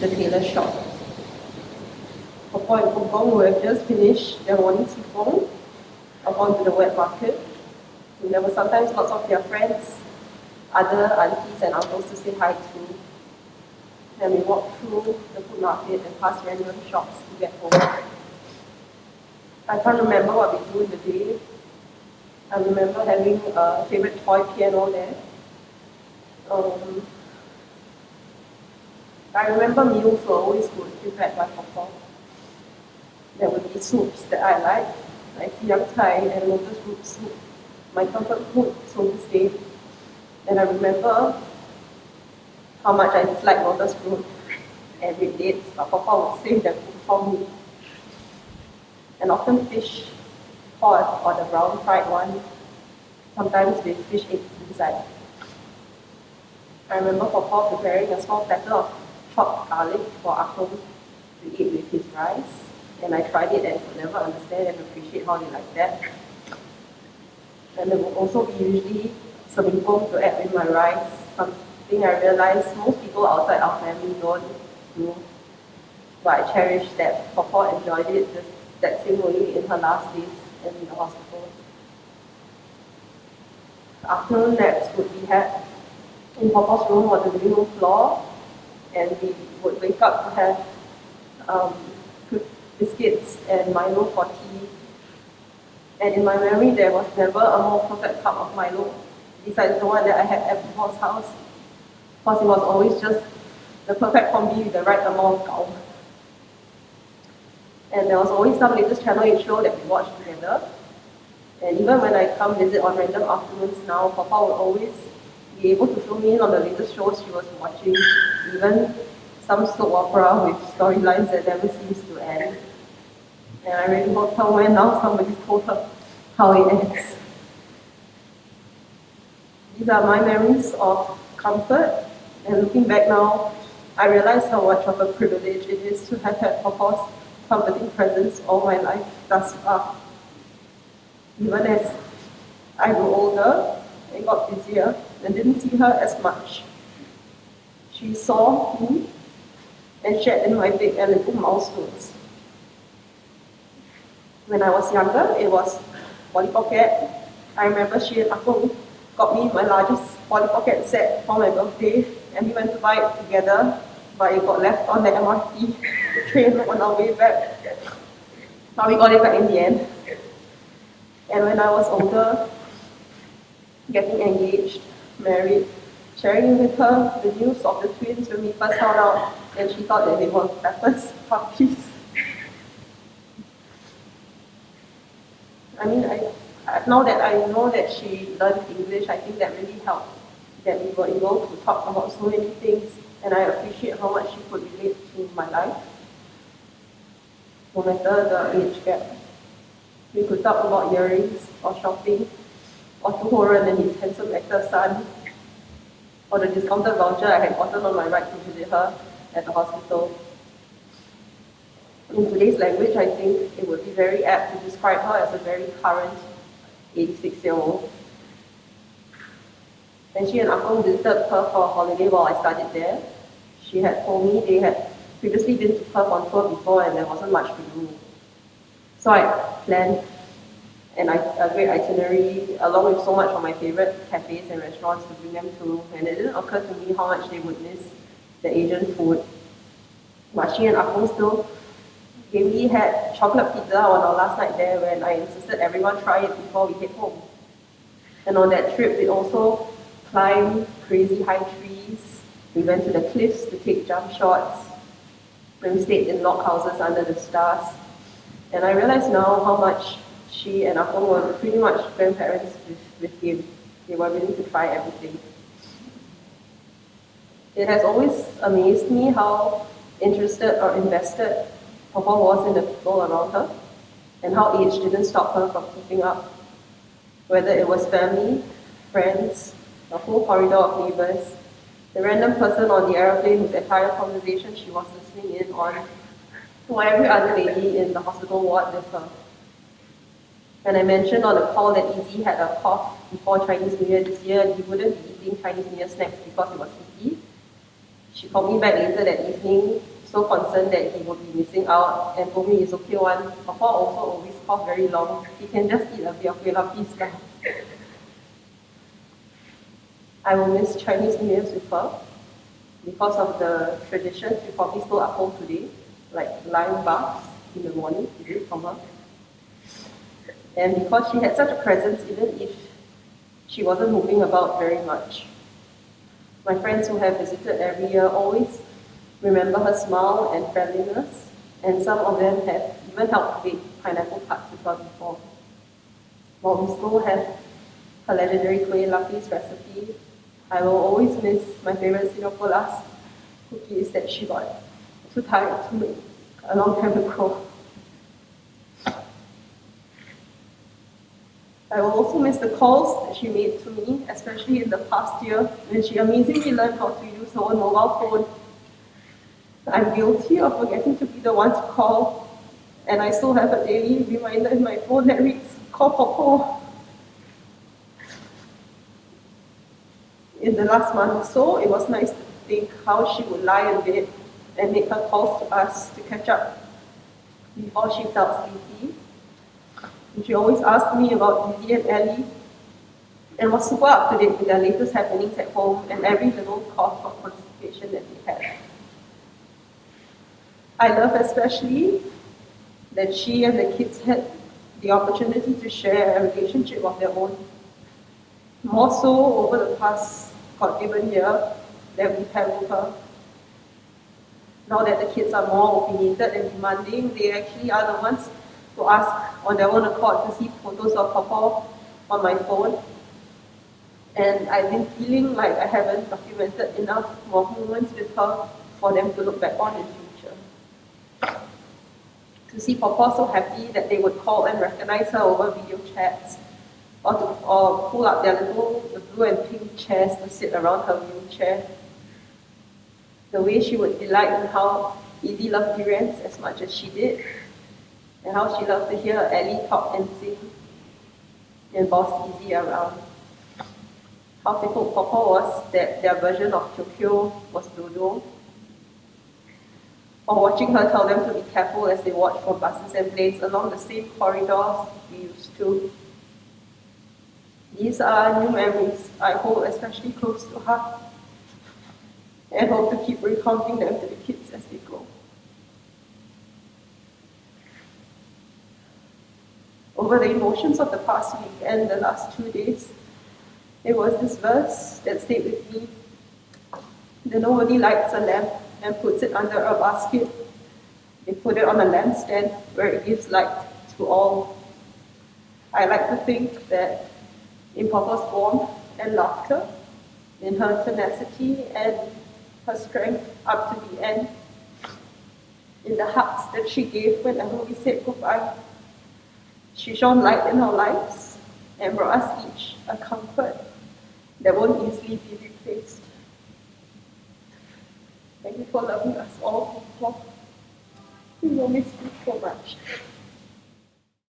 the tailor shop. Papa and Pongong who have just finished their morning sipong or gone to the wet market. And there were sometimes lots of their friends, other aunties and uncles to say hi to. And we walked through the food market and past random shops to get home. I can't remember what we do in the day. I remember having a favorite toy piano there. I remember meals were always good, prepared by Papa. There would be soups that I like siam chai and lotus root soup, my comfort food so this day. And I remember how much I dislike lotus root and red dates, but Papa would save them for me. And often fish pot or the brown fried one, sometimes with fish eggs inside. I remember Papa preparing a small platter of chopped garlic for Akong to eat with his rice. And I tried it and could never understand and appreciate how they like that. And there will also be usually some ingong to add with my rice, something I realized most people outside our family don't do. But I cherish that Papa enjoyed it that same way in her last days in the hospital. Afternoon naps would be had in Papa's room on the living room floor, and we would wake up to have biscuits and Milo for tea. And in my memory, there was never a more perfect cup of Milo besides the one that I had at Papa's house, because it was always just the perfect combi with the right amount of gao. And there was always some latest Channel 8 show that we watched together. And even when I come visit on random afternoons now, Papa would always be able to fill me in on the latest shows she was watching, even some soap opera with storylines that never seems to end. And I really hope somewhere now somebody told her how it ends. These are my memories of comfort, and looking back now, I realize how much of a privilege it is to have had Papa's comforting presence all my life thus far. Even as I grew older and got busier and didn't see her as much, she saw me and shared in my big and little milestones. When I was younger, it was Polly Pocket. I remember she and Akong got me my largest Polly Pocket set for my birthday, and we went to buy it together, but it got left on the MRT train on our way back. But we got it back in the end. And when I was older, getting engaged, married, sharing with her the news of the twins when we first found out, and she thought that they were Pepper's puppies. I mean, now that I know that she learned English, I think that really helped, that we were able to talk about so many things, and I appreciate how much she could relate to my life, no matter the age gap. We could talk about earrings, or shopping, or Tuhoran and his handsome actor son, or the discounted voucher I had gotten on my ride to visit her at the hospital. In today's language, I think it would be very apt to describe her as a very current 86-year-old. When she and Akong visited Perth for a holiday while I studied there, she had told me they had previously been to Perth on tour before and there wasn't much to do. So I planned a great itinerary along with so much of my favorite cafes and restaurants to bring them to, and it didn't occur to me how much they would miss the Asian food. But she and Akong still we had chocolate pizza on our last night there when I insisted everyone try it before we head home. And on that trip, we also climbed crazy high trees. We went to the cliffs to take jump shots. And we stayed in log houses under the stars. And I realize now how much she and Akong were pretty much grandparents with him. They were willing to try everything. It has always amazed me how interested or invested Papa was in the people around her, and how age didn't stop her from keeping up. Whether it was family, friends, the whole corridor of neighbors, the random person on the aeroplane whose entire conversation she was listening in on, or every other lady in the hospital ward with her. When I mentioned on the call that Izzy had a cough before Chinese New Year this year, and he wouldn't be eating Chinese New Year snacks because it was icky, She called me back later that evening, so concerned that he would be missing out, and told me it's okay one. Papa also always cough very long. He can just eat a bit of kueh lapis lah. I will miss Chinese New Year's with her because of the traditions we probably still uphold today, like lime baths in the morning, is it from her? And because she had such a presence, even if she wasn't moving about very much. My friends who have visited every year always remember her smile and friendliness, and some of them have even helped bake pineapple tarts with her before. While we still have her legendary kueh lapis recipe, I will always miss my favorite Singapore last cookies that she got too tired to make a long time ago. I will also miss the calls that she made to me, especially in the past year when she amazingly learned how to use her own mobile phone. I'm guilty of forgetting to be the one to call, and I still have a daily reminder in my phone that reads, "Call Popo." In the last month or so, it was nice to think how she would lie in bed and make her calls to us to catch up before she felt sleepy. And she always asked me about Dizzy and Ellie and was super up to date with their latest happenings at home and every little cough or constipation that they had. I love especially that she and the kids had the opportunity to share a relationship of their own. More so over the past given year that we've had with her. Now that the kids are more opinionated and demanding, they actually are the ones to ask on their own accord to see photos of Papa on my phone. And I've been feeling like I haven't documented enough more moments with her for them to look back on in future. To see Papa so happy that they would call and recognize her over video chats, or pull up their the blue and pink chairs to sit around her wheelchair. The way she would delight in how Izzy loved durians as much as she did, and how she loved to hear Ellie talk and sing and boss Izzy around. How tickled Papa was that their version of Tokyo was Dodo, or watching her tell them to be careful as they watched for buses and planes along the same corridors we used to. These are new memories I hold especially close to her and hope to keep recounting them to the kids as they grow. Over the emotions of the past week and the last 2 days, it was this verse that stayed with me. That nobody lights a lamp and puts it under a basket. They put it on a lampstand where it gives light to all. I like to think that in Papa's warmth and laughter, in her tenacity and her strength up to the end, in the hugs that she gave whenever we said goodbye, she shone light in our lives and brought us each a comfort that won't easily be replaced. Thank you for loving us all, Papa. We will miss you so much.